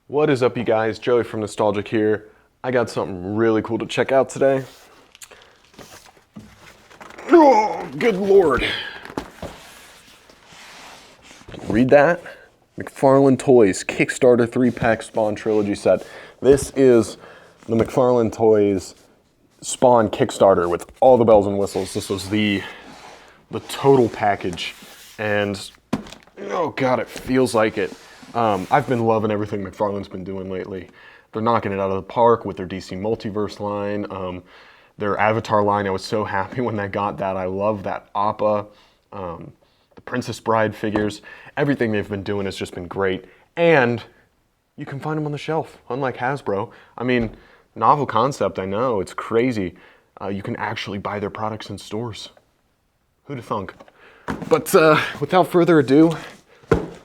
What is up, you guys? Joey from Nostalgic here. I got something really cool to check out today. Oh, good lord. Read that? McFarlane Toys Kickstarter 3-pack Spawn Trilogy set. This is the McFarlane Toys Spawn Kickstarter with all the bells and whistles. This was the total package, and oh god, it feels like it. I've been loving everything McFarlane's been doing lately. They're knocking it out of the park with their DC Multiverse line, their Avatar line. I was so happy when I got that. I love that Appa, the Princess Bride figures. Everything they've been doing has just been great, and you can find them on the shelf, unlike Hasbro. I mean, novel concept, I know, it's crazy. You can actually buy their products in stores. Who'd have thunk? But without further ado,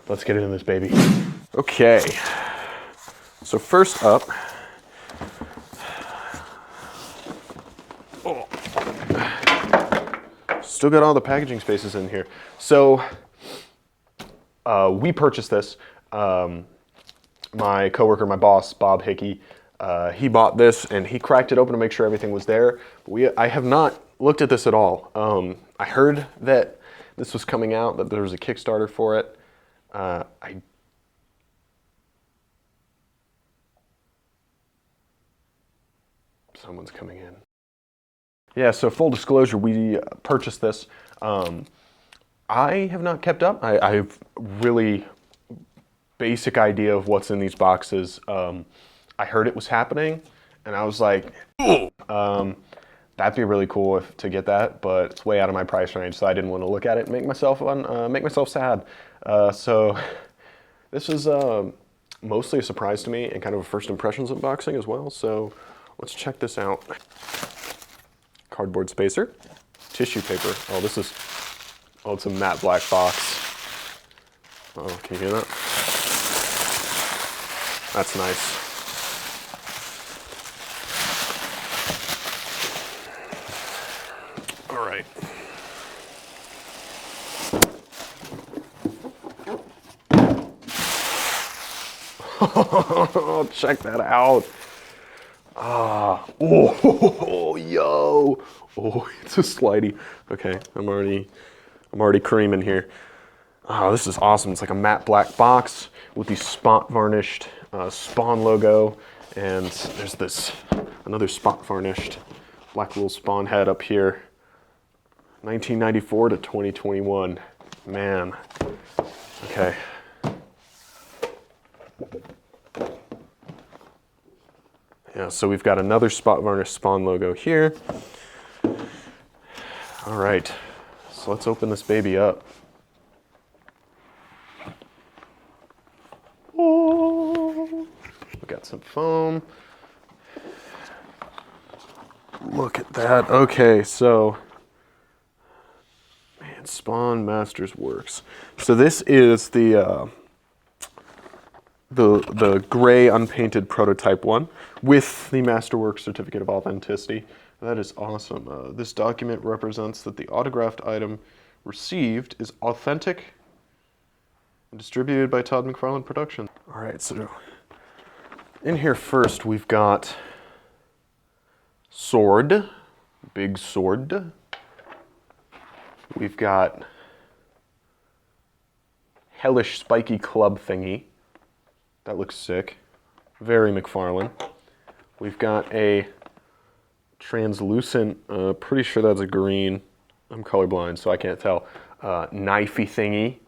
let's get into this baby. Okay, so first up, still got all the packaging spaces in here. So we purchased this. My coworker, my boss, Bob Hickey, he bought this and he cracked it open to make sure everything was there. But I have not looked at this at all. I heard that this was coming out, that there was a Kickstarter for it. Someone's coming in. Yeah, so full disclosure, we purchased this. I have not kept up. I have really basic idea of what's in these boxes. I heard it was happening, and I was like, that'd be really cool to get that, but it's way out of my price range, so I didn't want to look at it and make myself sad. So this is mostly a surprise to me and kind of a first impressions unboxing as well. So let's check this out. Cardboard spacer, tissue paper. Oh, it's a matte black box. Oh, can you hear that? That's nice. All right. Check that out. Oh, yo. Oh, it's a slidey. Okay, I'm already creaming here. Oh, this is awesome. It's like a matte black box with the spot varnished Spawn logo, and there's another spot varnished black little Spawn head up here. 1994 to 2021. Man. Okay. Yeah, so we've got another spot varnished Spawn logo here. All right, so let's open this baby up. Oh, we got some foam. Look at that. Okay, so man, Spawn Masters Works. So this is the gray unpainted prototype one with the Masterworks Certificate of Authenticity. That is awesome. This document represents that the autographed item received is authentic and distributed by Todd McFarlane Productions. All right, so in here first we've got sword, big sword. We've got hellish spiky club thingy. That looks sick. Very McFarlane. We've got a translucent, pretty sure that's a green. I'm colorblind, so I can't tell. Knifey thingy.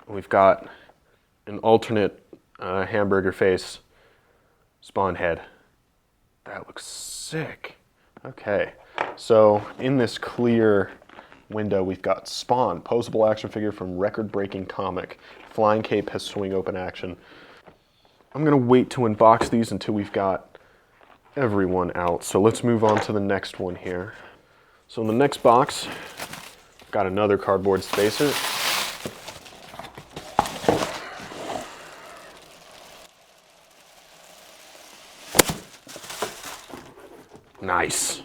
We've got an alternate hamburger face Spawn head. That looks sick. Okay, so in this clear window, we've got Spawn, posable action figure from record-breaking comic. Flying cape has swing open action. I'm gonna wait to unbox these until we've got everyone out. So let's move on to the next one here. So in the next box, got another cardboard spacer. Nice.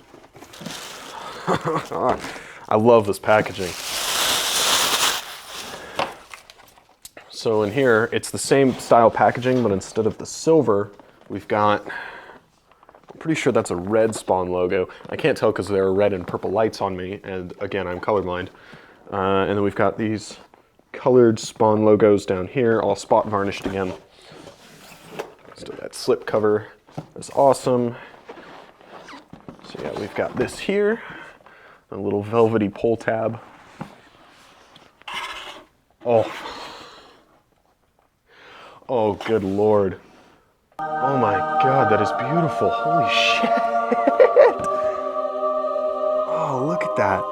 I love this packaging. So So in here, it's the same style packaging, but instead of the silver, we've got, I'm pretty sure that's a red Spawn logo. I can't tell because there are red and purple lights on me, and again, I'm colorblind. And then we've got these colored Spawn logos down here, all spot varnished again. So that slip cover is awesome. So yeah, we've got this here, a little velvety pull tab. Oh, good Lord. Oh my God, that is beautiful. Holy shit. Oh, look at that.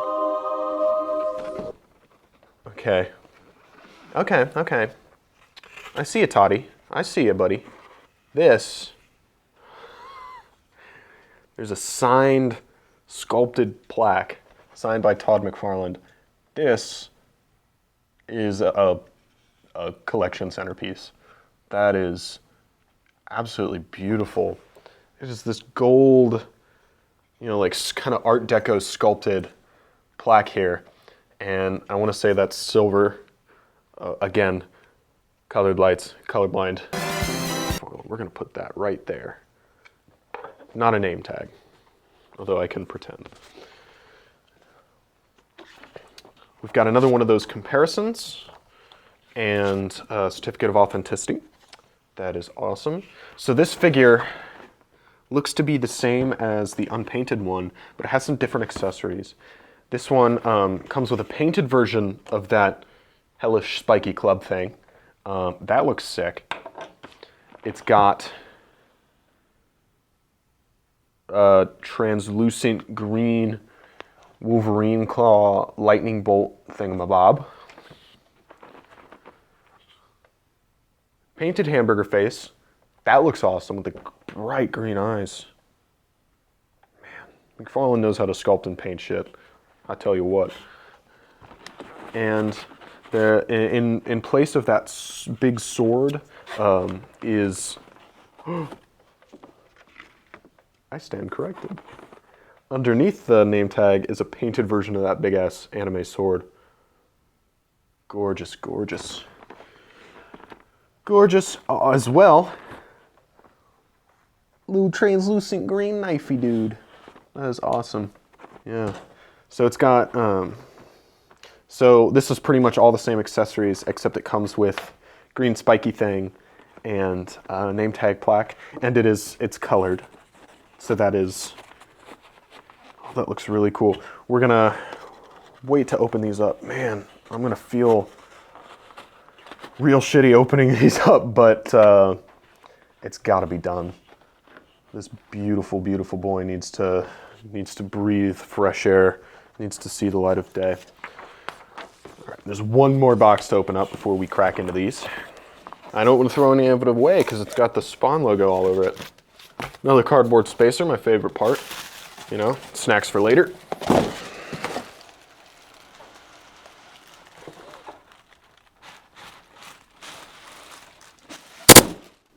Okay. Okay. I see you, Toddy. I see you, buddy. There's a signed, sculpted plaque, signed by Todd McFarlane. This is a collection centerpiece. That is absolutely beautiful. It is this gold, you know, like kind of Art Deco sculpted plaque here. And I want to say that's silver. Again, colored lights, colorblind. We're going to put that right there. Not a name tag, although I can pretend. We've got another one of those comparisons and a certificate of authenticity. That is awesome. So this figure looks to be the same as the unpainted one, but it has some different accessories. This one comes with a painted version of that hellish spiky club thing. That looks sick. It's got translucent green Wolverine claw lightning bolt thingamabob. Painted hamburger face. That looks awesome with the bright green eyes. Man, McFarlane knows how to sculpt and paint shit. I tell you what. And in place of that big sword is... I stand corrected. Underneath the name tag is a painted version of that big-ass anime sword. Gorgeous, gorgeous. Gorgeous as well. Little translucent green knifey dude. That is awesome. Yeah. So it's got, so this is pretty much all the same accessories, except it comes with green spiky thing and name tag plaque, and it's colored. So that is, oh, that looks really cool. We're gonna wait to open these up. Man, I'm gonna feel real shitty opening these up, but it's gotta be done. This beautiful, beautiful boy needs to breathe fresh air, needs to see the light of day. All right, there's one more box to open up before we crack into these. I don't want to throw any of it away because it's got the Spawn logo all over it. Another cardboard spacer, my favorite part. You know, snacks for later.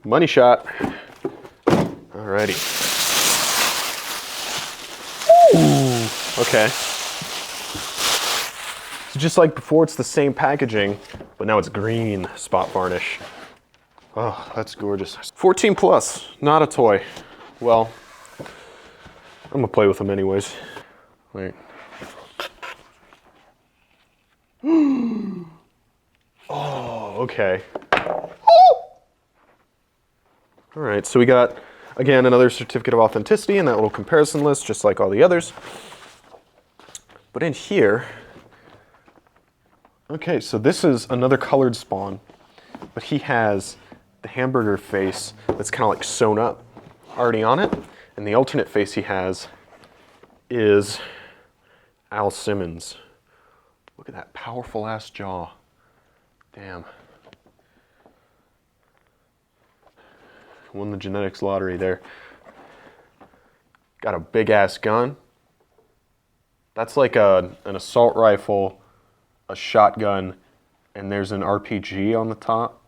Money shot. Alrighty. Ooh, okay. So just like before, it's the same packaging, but now it's green spot varnish. Oh, that's gorgeous. 14 plus, not a toy. Well, I'm gonna play with them anyways. Wait. Oh, okay. All right, so we got, again, another certificate of authenticity and that little comparison list, just like all the others. But in here, okay, so this is another colored Spawn, but he has the hamburger face that's kind of like sewn up already on it, and the alternate face he has is Al Simmons. Look at that powerful ass jaw. Damn. Won the genetics lottery there. Got a big ass gun. That's like an assault rifle, a shotgun, and there's an RPG on the top.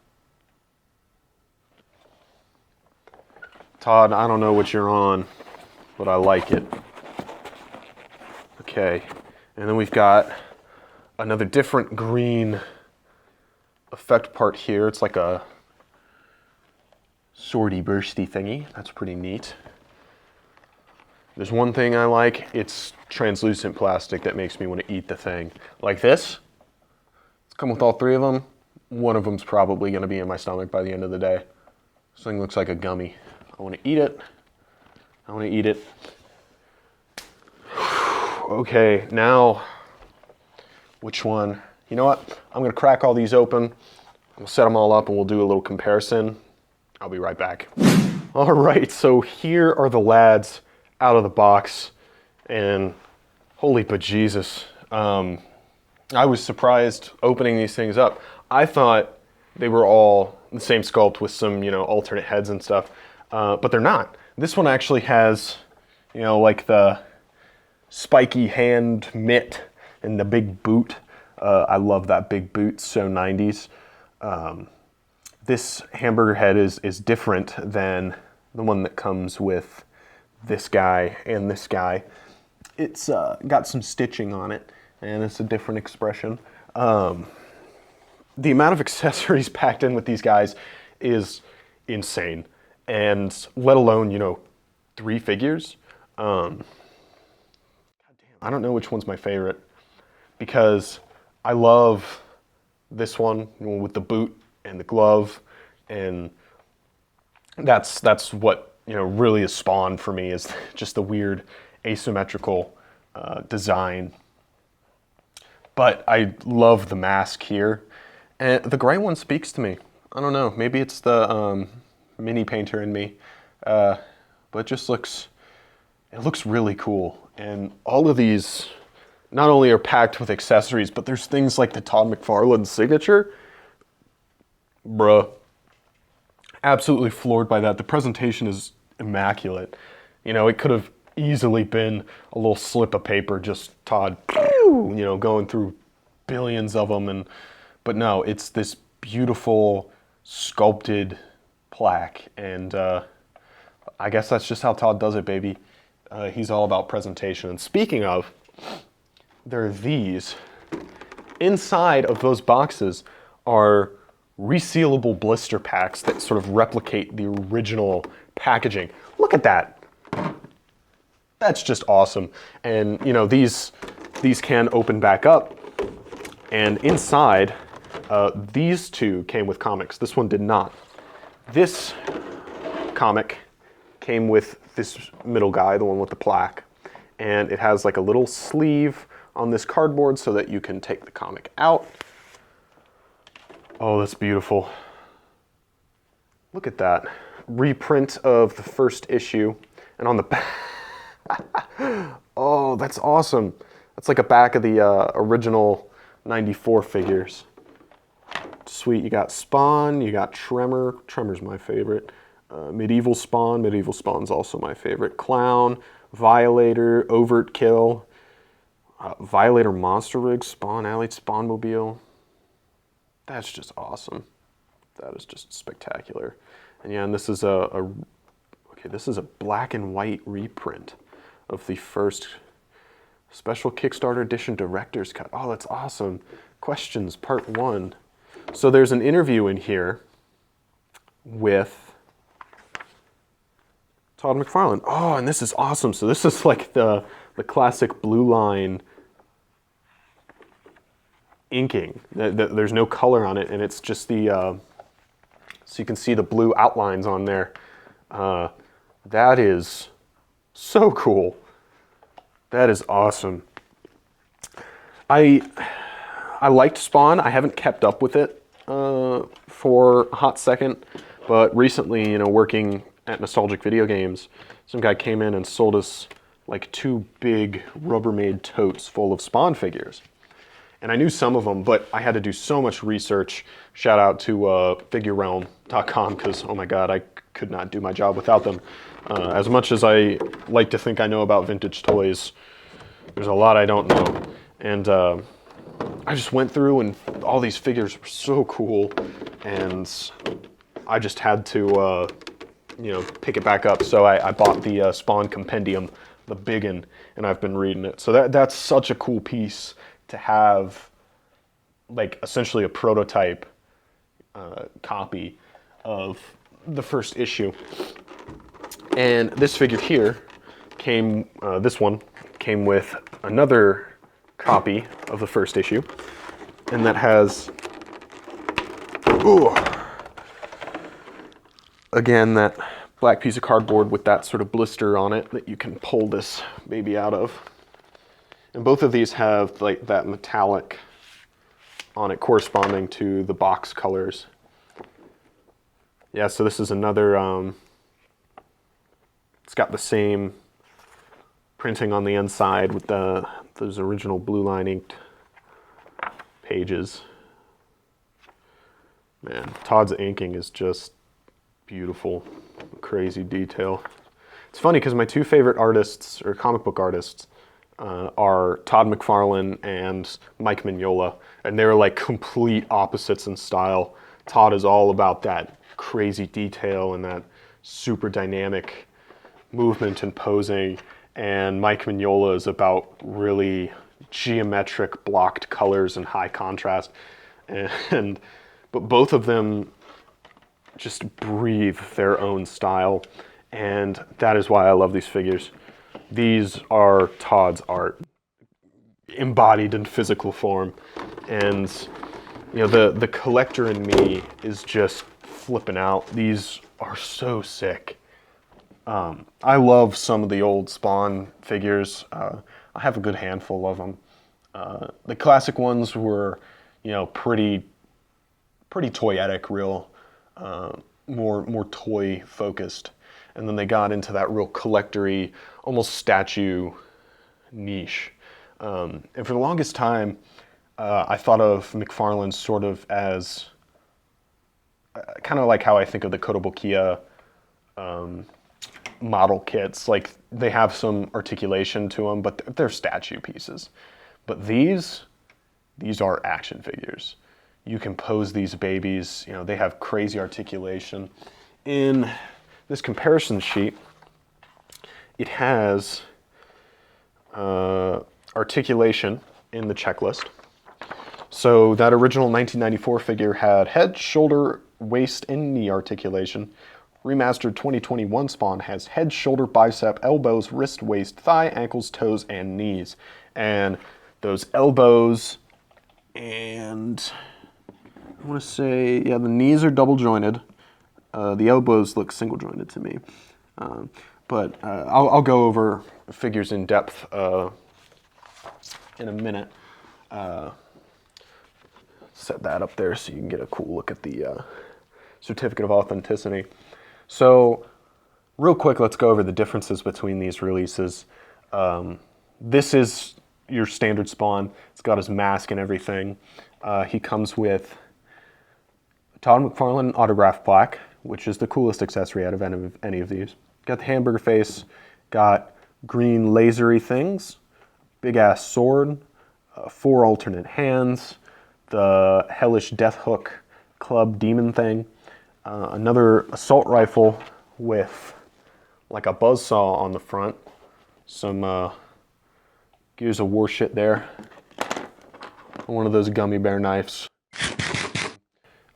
Todd, I don't know what you're on, but I like it. Okay, and then we've got another different green effect part here. It's like a swordy bursty thingy. That's pretty neat. There's one thing I like. It's translucent plastic that makes me want to eat the thing. Like this. It's come with all three of them. One of them's probably going to be in my stomach by the end of the day. This thing looks like a gummy. I want to eat it. I want to eat it. Okay, now, which one? You know what? I'm going to crack all these open. We'll set them all up and we'll do a little comparison. I'll be right back. All right, so here are the lads out of the box, and holy bejesus. I was surprised opening these things up. I thought they were all the same sculpt with some, alternate heads and stuff, but they're not. This one actually has, like the spiky hand mitt and the big boot. I love that big boot, so 90s. This hamburger head is different than the one that comes with this guy and this guy. It's got some stitching on it, and it's a different expression. The amount of accessories packed in with these guys is insane, and let alone, 3 figures. God damn, I don't know which one's my favorite, because I love this one with the boot and the glove, and that's what really is Spawn for me, is just the weird asymmetrical design. But I love the mask here, and the gray one speaks to me. I don't know, maybe it's the mini painter in me, but it just looks really cool. And all of these not only are packed with accessories, but there's things like the Todd McFarlane signature. Bruh. Absolutely floored by that. The presentation is immaculate. It could have easily been a little slip of paper, just Todd, going through billions of them. But no, it's this beautiful sculpted plaque. And I guess that's just how Todd does it, baby. He's all about presentation. And speaking of, there are these. Inside of those boxes are resealable blister packs that sort of replicate the original packaging. Look at that. That's just awesome. And these can open back up, and inside these two came with comics. This one did not. This comic came with this middle guy, the one with the plaque, and it has like a little sleeve on this cardboard so that you can take the comic out. Oh, that's beautiful. Look at that. Reprint of the first issue. And on the back, oh, that's awesome. That's like a back of the original 94 figures. Sweet, you got Spawn, you got Tremor. Tremor's my favorite. Medieval Spawn. Medieval Spawn's also my favorite. Clown, Violator, Overt Kill, Violator Monster Rig, Spawn Alley, Spawnmobile. That's just awesome. That is just spectacular. And yeah, and this is this is a black and white reprint of the first special Kickstarter edition director's cut. Oh, that's awesome. Questions, part 1. So there's an interview in here with Todd McFarlane. Oh, and this is awesome. So this is like the classic blue line inking. There's no color on it, and it's just the, so you can see the blue outlines on there. That is so cool. That is awesome. I liked Spawn. I haven't kept up with it for a hot second, but recently, working at Nostalgic Video Games, some guy came in and sold us like 2 big Rubbermaid totes full of Spawn figures. And I knew some of them, but I had to do so much research. Shout out to figurerealm.com, because, oh my God, I could not do my job without them. As much as I like to think I know about vintage toys, there's a lot I don't know. And I just went through, and all these figures were so cool, and I just had to, pick it back up. So I bought the Spawn Compendium, the big one, and I've been reading it. So that's such a cool piece to have, like, essentially a prototype copy of the first issue. And this figure here came, this one came with another copy of the first issue, and that has, ooh, again, that black piece of cardboard with that sort of blister on it that you can pull this baby out of. And both of these have like that metallic on it corresponding to the box colors. Yeah, so this is another, it's got the same printing on the inside with those original blue line inked pages. Man, Todd's inking is just beautiful, crazy detail. It's funny because my two favorite artists, or comic book artists, are Todd McFarlane and Mike Mignola, and they're like complete opposites in style. Todd is all about that crazy detail and that super dynamic movement and posing, and Mike Mignola is about really geometric blocked colors and high contrast, but both of them just breathe their own style, and that is why I love these figures. These are Todd's art, embodied in physical form, and you know, the collector in me is just flipping out. These are so sick. I love some of the old Spawn figures. I have a good handful of them. The classic ones were, you know, pretty toyetic, real, more toy focused. And then they got into that real collector-y, almost statue niche. And for the longest time, I thought of McFarlane sort of as kind of like how I think of the Kotobukiya model kits. Like, they have some articulation to them, but they're statue pieces. But these are action figures. You can pose these babies, you know, they have crazy articulation. In this comparison sheet, it has articulation in the checklist. So that original 1994 figure had head, shoulder, waist, and knee articulation. Remastered 2021 Spawn has head, shoulder, bicep, elbows, wrist, waist, thigh, ankles, toes, and knees. And those elbows and I want to say, yeah, the knees are double jointed. The elbows look single jointed to me. But I'll go over figures in depth in a minute. Set that up there so you can get a cool look at the certificate of authenticity. So real quick, let's go over the differences between these releases. This is your standard Spawn. It's got his mask and everything. He comes with Todd McFarlane autograph plaque, which is the coolest accessory out of any of these. Got the hamburger face, got green lasery things, big ass sword, 4 alternate hands, the hellish death hook club demon thing, another assault rifle with like a buzzsaw on the front, some Gears of War shit there, one of those gummy bear knives.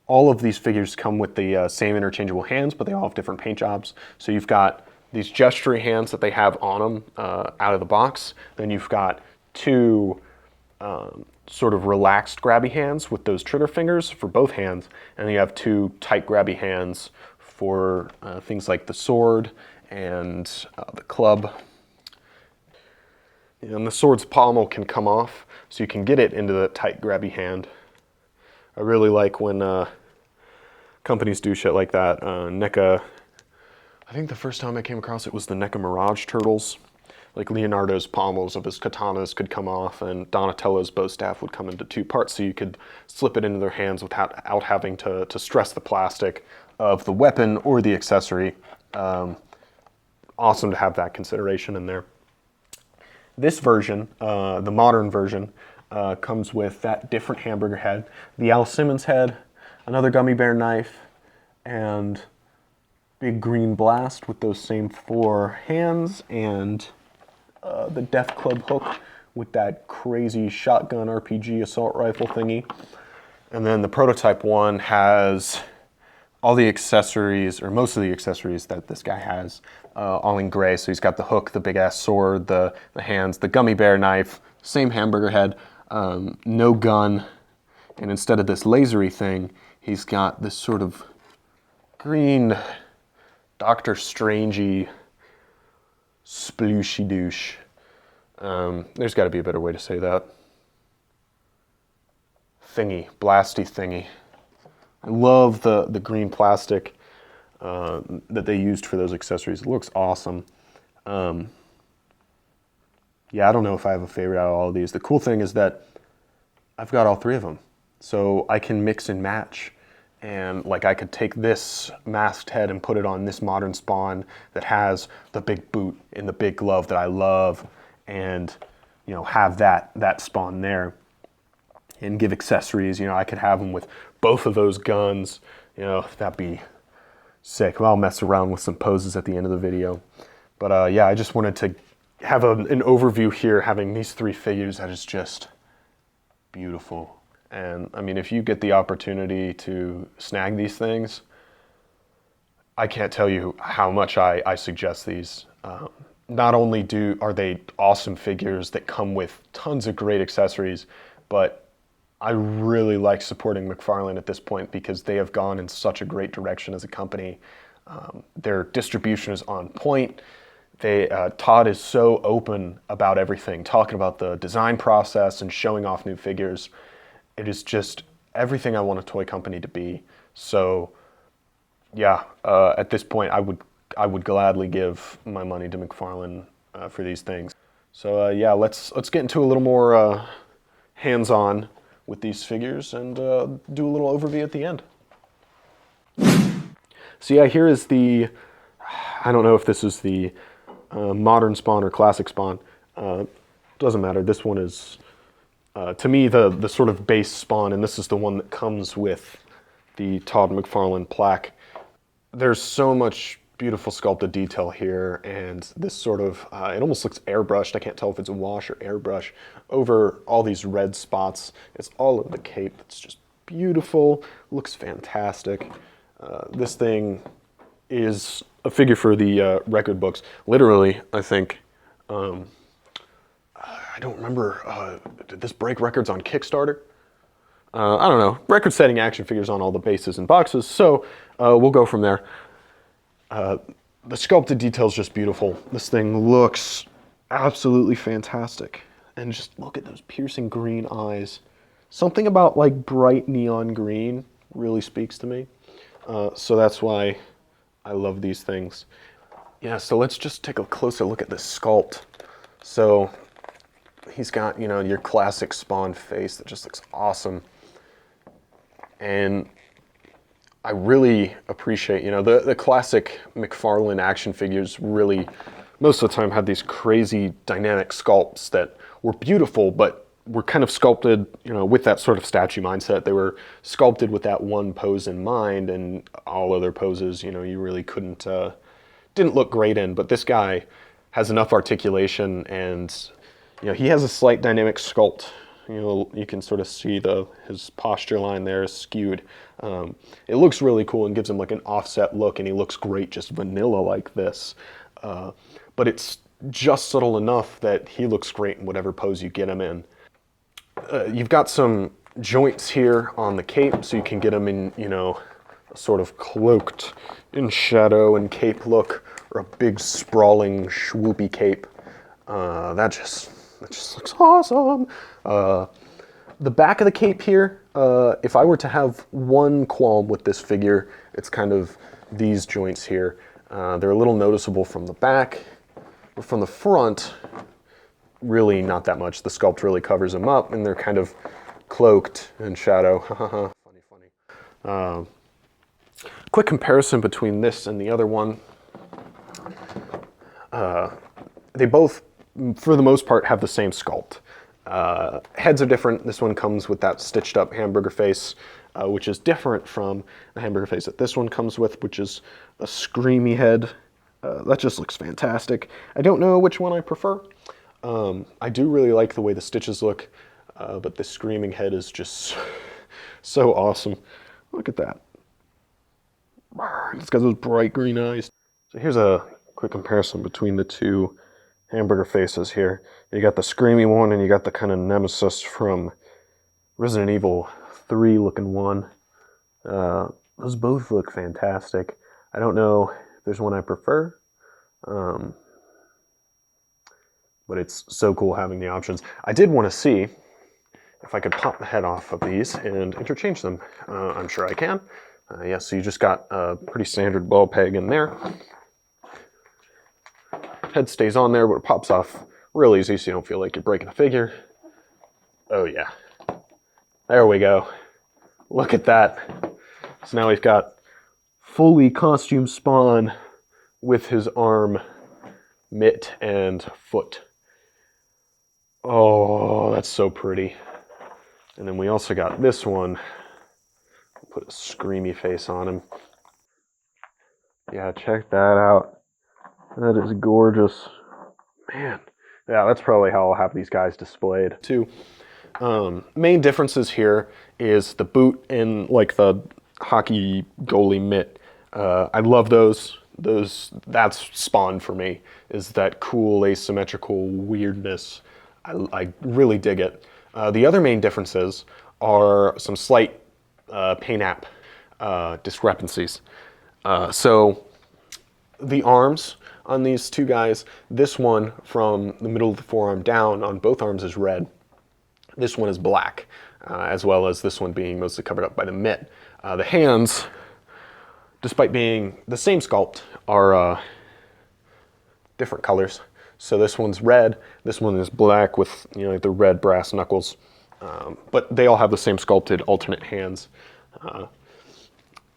All of these figures come with the same interchangeable hands, but they all have different paint jobs. So you've got these gesturing hands that they have on them out of the box. Then you've got 2 sort of relaxed grabby hands with those trigger fingers for both hands. And then you have 2 tight grabby hands for things like the sword and the club. And the sword's pommel can come off, so you can get it into the tight grabby hand. I really like when companies do shit like that. NECA, I think the first time I came across it was the NECA Mirage Turtles. Like Leonardo's pommels of his katanas could come off, and Donatello's bow staff would come into 2 parts, so you could slip it into their hands without having to stress the plastic of the weapon or the accessory. Awesome to have that consideration in there. This version, the modern version, comes with that different hamburger head, the Al Simmons head, another gummy bear knife, and big green blast with those same 4 hands, and the Death Club hook with that crazy shotgun RPG assault rifle thingy. And then the prototype one has all the accessories, or most of the accessories that this guy has, all in gray. So he's got the hook, the big ass sword, the hands, the gummy bear knife, same hamburger head, no gun. And instead of this lasery thing, he's got this sort of green Doctor Strangey splooshy douche. There's got to be a better way to say that. Thingy, blasty thingy. I love the green plastic that they used for those accessories. It looks awesome. Yeah, I don't know if I have a favorite out of all of these. The cool thing is that I've got all three of them. So I can mix and match. And like I could take this masked head and put it on this modern Spawn that has the big boot and the big glove that I love, and have that Spawn there. And give accessories. I could have them with both of those guns. That'd be sick. Well, I'll mess around with some poses at the end of the video. But yeah, I just wanted to have an overview here, having these three figures that is just beautiful. And I mean, if you get the opportunity to snag these things, I can't tell you how much I suggest these. Not only are they awesome figures that come with tons of great accessories, but I really like supporting McFarlane at this point because they have gone in such a great direction as a company. Their distribution is on point. Todd is so open about everything, talking about the design process and showing off new figures. It is just everything I want a toy company to be. So yeah, at this point, I would gladly give my money to McFarlane for these things. So yeah, let's get into a little more hands-on with these figures and do a little overview at the end. So yeah, here is the, I don't know if this is the modern Spawn or classic Spawn. Doesn't matter. This one is, to me, the sort of base Spawn, and this is the one that comes with the Todd McFarlane plaque. There's so much beautiful sculpted detail here, and this sort of, it almost looks airbrushed. I can't tell if it's a wash or airbrush over all these red spots. It's all of the cape. It's just beautiful, looks fantastic. This thing is a figure for the record books. Literally, I think, I don't remember, did this break records on Kickstarter? I don't know, record-setting action figures on all the bases and boxes, so we'll go from there. The sculpted detail is just beautiful. This thing looks absolutely fantastic. And just look at those piercing green eyes. Something about like bright neon green really speaks to me. So that's why I love these things. Yeah, so let's just take a closer look at this sculpt. So he's got, your classic Spawn face that just looks awesome. And I really appreciate, the classic McFarlane action figures really, most of the time, had these crazy dynamic sculpts that were beautiful, but were kind of sculpted, with that sort of statue mindset. They were sculpted with that one pose in mind, and all other poses, you really didn't look great in. But this guy has enough articulation, and, he has a slight dynamic sculpt. You can sort of see his posture line there is skewed. It looks really cool and gives him like an offset look, and he looks great just vanilla like this. But it's just subtle enough that he looks great in whatever pose you get him in. You've got some joints here on the cape, so you can get him in, a sort of cloaked in shadow and cape look, or a big sprawling swoopy cape. That just looks awesome. The back of the cape here, if I were to have one qualm with this figure, it's kind of these joints here. They're a little noticeable from the back, but from the front, really not that much. The sculpt really covers them up, and they're kind of cloaked in shadow. Funny. Quick comparison between this and the other one. They both, for the most part, have the same sculpt. Heads are different. This one comes with that stitched up hamburger face, which is different from the hamburger face that this one comes with, which is a screamy head. That just looks fantastic. I don't know which one I prefer. I do really like the way the stitches look, but the screaming head is just So awesome. Look at that. It's got those bright green eyes. So here's a quick comparison between the two hamburger faces here. You got the screamy one and you got the kind of nemesis from Resident Evil 3 looking one. Those both look fantastic. I don't know if there's one I prefer, but it's so cool having the options. I did want to see if I could pop the head off of these and interchange them. I'm sure I can. Yeah, so you just got a pretty standard ball peg in there. Head stays on there, but it pops off real easy so you don't feel like you're breaking a figure. Oh yeah. There we go. Look at that. So now we've got fully costume Spawn with his arm, mitt, and foot. Oh, that's so pretty. And then we also got this one. Put a screamy face on him. Yeah, check that out. That is gorgeous. Man. Yeah, that's probably how I'll have these guys displayed. Two main differences here is the boot and like the hockey goalie mitt. I love those. That's Spawn for me, is that cool asymmetrical weirdness. I really dig it. The other main differences are some slight paint app discrepancies. So the arms on these two guys, this one from the middle of the forearm down on both arms is red. This one is black, as well as this one being mostly covered up by the mitt. The hands, despite being the same sculpt, are different colors. So this one's red, this one is black with the red brass knuckles, but they all have the same sculpted alternate hands.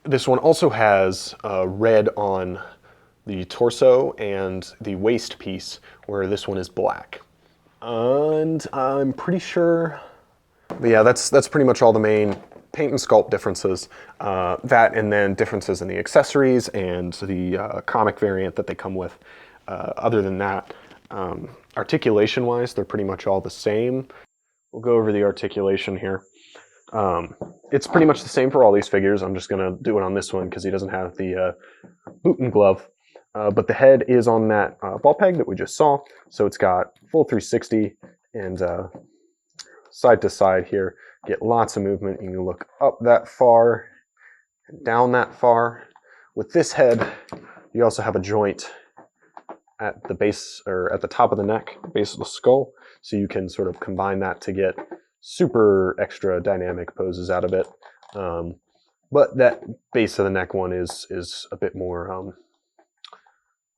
This one also has red on the torso and the waist piece, where this one is black. And I'm pretty sure, but yeah, that's pretty much all the main paint and sculpt differences. That and then differences in the accessories and the comic variant that they come with. Other than that, articulation-wise, they're pretty much all the same. We'll go over the articulation here. It's pretty much the same for all these figures. I'm just gonna do it on this one because he doesn't have the boot and glove. But the head is on that ball peg that we just saw. So it's got full 360 and side to side here. Get lots of movement. You can look up that far, and down that far. With this head, you also have a joint at the base, or at the top of the neck, base of the skull. So you can sort of combine that to get super extra dynamic poses out of it. But that base of the neck one is a bit more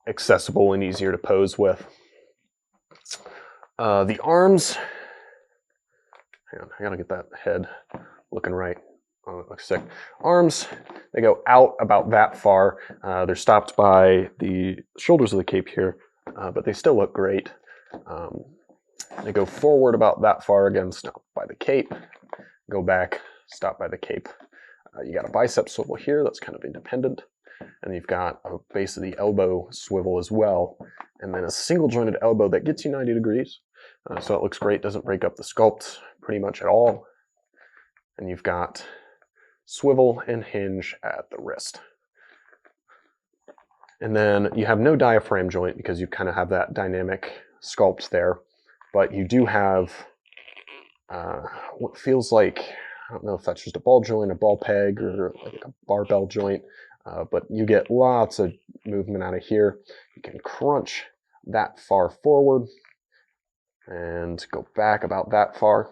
accessible and easier to pose with. The arms, hang on, I gotta get that head looking right. Oh, it looks sick. Arms, they go out about that far. They're stopped by the shoulders of the cape here, but they still look great. They go forward about that far, again, stopped by the cape. Go back, stopped by the cape. You got a bicep swivel here that's kind of independent. And you've got a base of the elbow swivel as well. And then a single jointed elbow that gets you 90 degrees. So it looks great, doesn't break up the sculpt pretty much at all. And you've got swivel and hinge at the wrist. And then you have no diaphragm joint because you kind of have that dynamic sculpt there. But you do have what feels like, I don't know if that's just a ball joint, a ball peg, or like a barbell joint. But you get lots of movement out of here. You can crunch that far forward and go back about that far.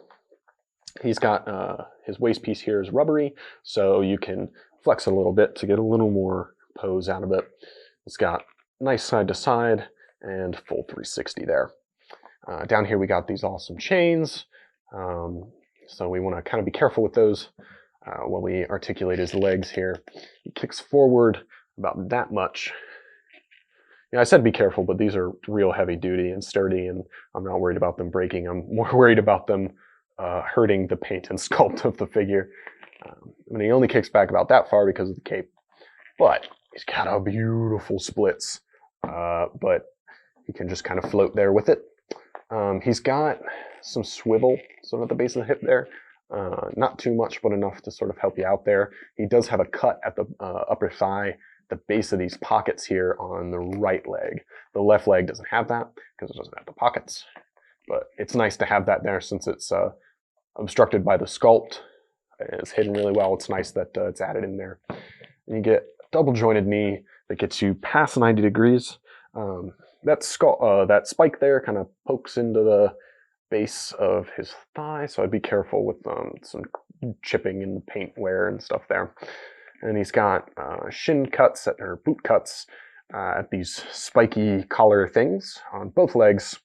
He's got his waist piece here is rubbery, so you can flex it a little bit to get a little more pose out of it. It's got nice side to side and full 360 there. Down here we got these awesome chains, so we want to kind of be careful with those. When we articulate his legs here, he kicks forward about that much. I said be careful, but these are real heavy duty and sturdy, and I'm not worried about them breaking. I'm more worried about them hurting the paint and sculpt of the figure. He only kicks back about that far because of the cape, but he's got a beautiful splits, but he can just kind of float there with it. He's got some swivel sort of at the base of the hip there. Not too much, but enough to sort of help you out there. He does have a cut at the upper thigh, the base of these pockets here on the right leg. The left leg doesn't have that because it doesn't have the pockets, but it's nice to have that there since it's obstructed by the sculpt. It's hidden really well. It's nice that it's added in there. And you get a double jointed knee that gets you past 90 degrees. That spike there kind of pokes into the base of his thigh, so I'd be careful with some chipping and paint wear and stuff there. And he's got shin cuts or boot cuts at these spiky collar things on both legs.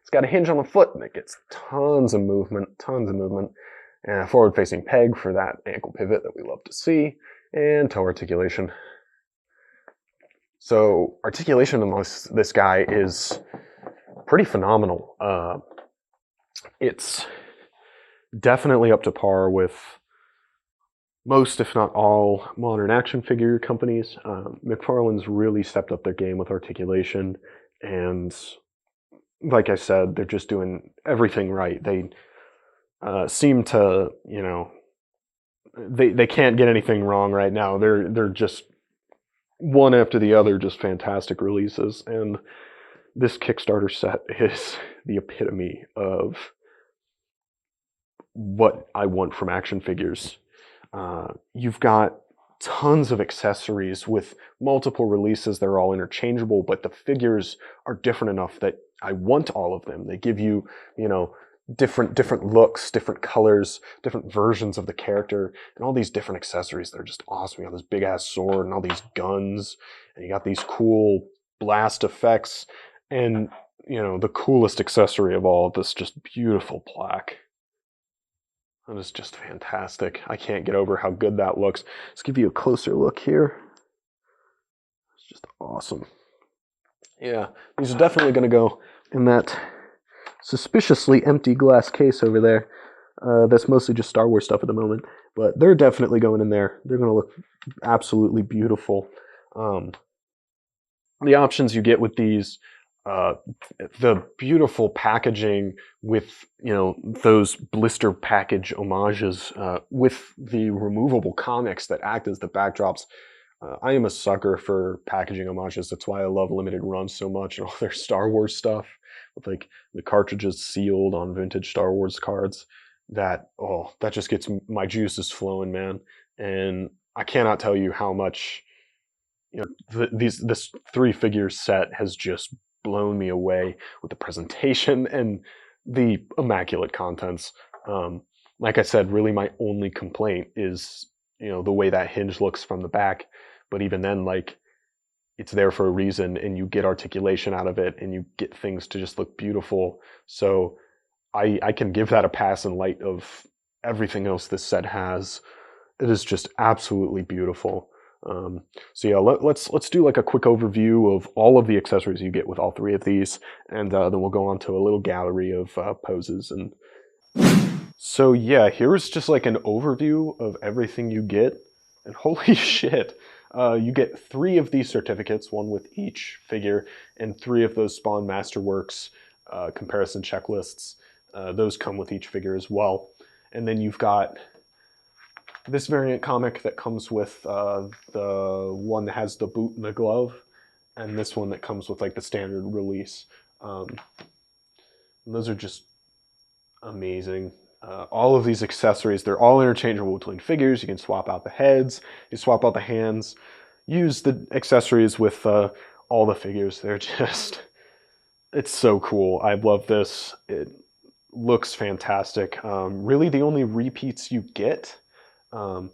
It's got a hinge on the foot that gets tons of movement, and a forward-facing peg for that ankle pivot that we love to see, and toe articulation. So articulation in this guy is pretty phenomenal. It's definitely up to par with most, if not all, modern action figure companies. McFarlane's really stepped up their game with articulation, and like I said, they're just doing everything right. They seem to, they can't get anything wrong right now. They're just one after the other, just fantastic releases, and this Kickstarter set is the epitome of what I want from action figures. You've got tons of accessories with multiple releases. They're all interchangeable, but the figures are different enough that I want all of them. They give you, different looks, different colors, different versions of the character, and all these different accessories. They're just awesome. You got this big ass sword and all these guns, and you got these cool blast effects, and the coolest accessory of all, this just beautiful plaque. That is just fantastic. I can't get over how good that looks. Let's give you a closer look here. It's just awesome. Yeah, these are definitely going to go in that suspiciously empty glass case over there. That's mostly just Star Wars stuff at the moment, but they're definitely going in there. They're going to look absolutely beautiful. The options you get with these, the beautiful packaging with those blister package homages with the removable comics that act as the backdrops. I am a sucker for packaging homages. That's why I love limited runs so much and all their Star Wars stuff, with like the cartridges sealed on vintage Star Wars cards. That just gets my juices flowing, man. And I cannot tell you how much this 3-figure set has just blown me away with the presentation and the immaculate contents. Like I said, really my only complaint is the way that hinge looks from the back, but even then, like, it's there for a reason, and you get articulation out of it, and you get things to just look beautiful. So I can give that a pass in light of everything else this set has. It is just absolutely beautiful. So yeah, let's do like a quick overview of all of the accessories you get with all 3 of these, and then we'll go on to a little gallery of poses. And so yeah, here's just like an overview of everything you get, and holy shit, you get 3 of these certificates, 1 with each figure, and 3 of those Spawn Masterworks comparison checklists. Those come with each figure as well. And then you've got this variant comic that comes with the one that has the boot and the glove, and this one that comes with like the standard release. And those are just amazing. All of these accessories, they're all interchangeable between figures. You can swap out the heads, you swap out the hands, use the accessories with all the figures. They're just, it's so cool. I love this. It looks fantastic. Really the only repeats you get are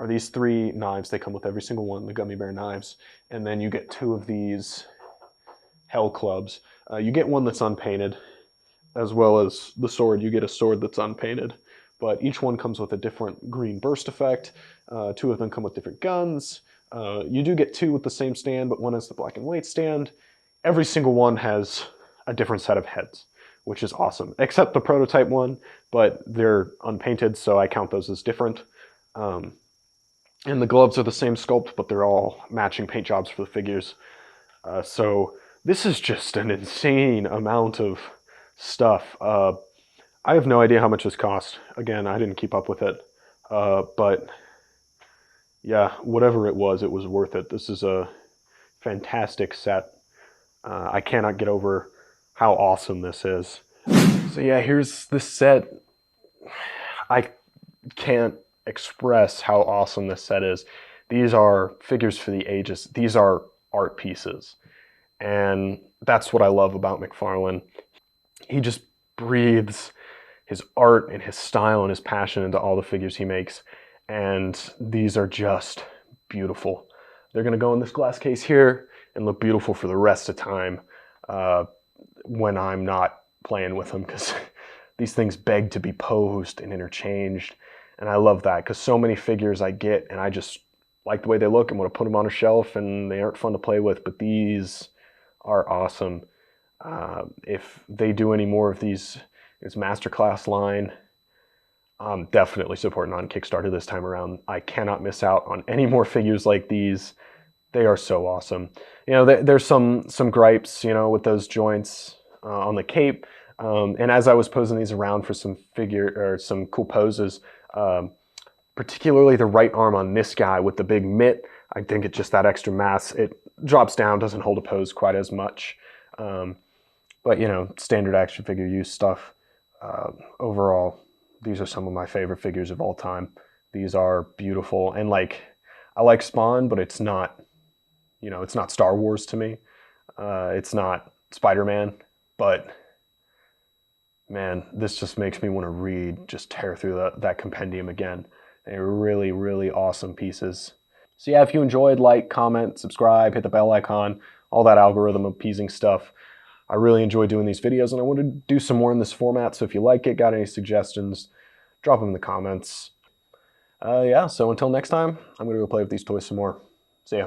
these 3 knives. They come with every single one, the gummy bear knives. And then you get 2 of these hell clubs. You get one that's unpainted, as well as the sword. You get a sword that's unpainted, but each one comes with a different green burst effect. 2 of them come with different guns. You do get 2 with the same stand, but one has the black and white stand. Every single one has a different set of heads, which is awesome, except the prototype one, but they're unpainted, so I count those as different. And the gloves are the same sculpt, but they're all matching paint jobs for the figures. So this is just an insane amount of stuff. I have no idea how much this cost. Again, I didn't keep up with it. But yeah, whatever it was worth it. This is a fantastic set. I cannot get over how awesome this is. So yeah, here's this set. I can't express how awesome this set is. These are figures for the ages. These are art pieces. And that's what I love about McFarlane. He just breathes his art and his style and his passion into all the figures he makes. And these are just beautiful. They're gonna go in this glass case here and look beautiful for the rest of time when I'm not playing with them, because these things beg to be posed and interchanged. And I love that, because so many figures I get and I just like the way they look and want to put them on a shelf and they aren't fun to play with, but these are awesome. If they do any more of these, this masterclass line, I'm definitely supporting on Kickstarter this time around. I cannot miss out on any more figures like these. They are so awesome. You know, there's some gripes, you know, with those joints on the cape. And as I was posing these around for some cool poses, particularly the right arm on this guy with the big mitt, I think it's just that extra mass. It drops down, doesn't hold a pose quite as much. But you know, standard action figure use stuff. Overall, these are some of my favorite figures of all time. These are beautiful, and like, I like Spawn, but it's not, you know, it's not Star Wars to me. It's not Spider-Man, but man, this just makes me want to just tear through that compendium again. They're really, really awesome pieces. So yeah, if you enjoyed, like, comment, subscribe, hit the bell icon, all that algorithm appeasing stuff. I really enjoy doing these videos, and I want to do some more in this format, so if you like it, got any suggestions, drop them in the comments. Yeah, so until next time, I'm going to go play with these toys some more. See ya.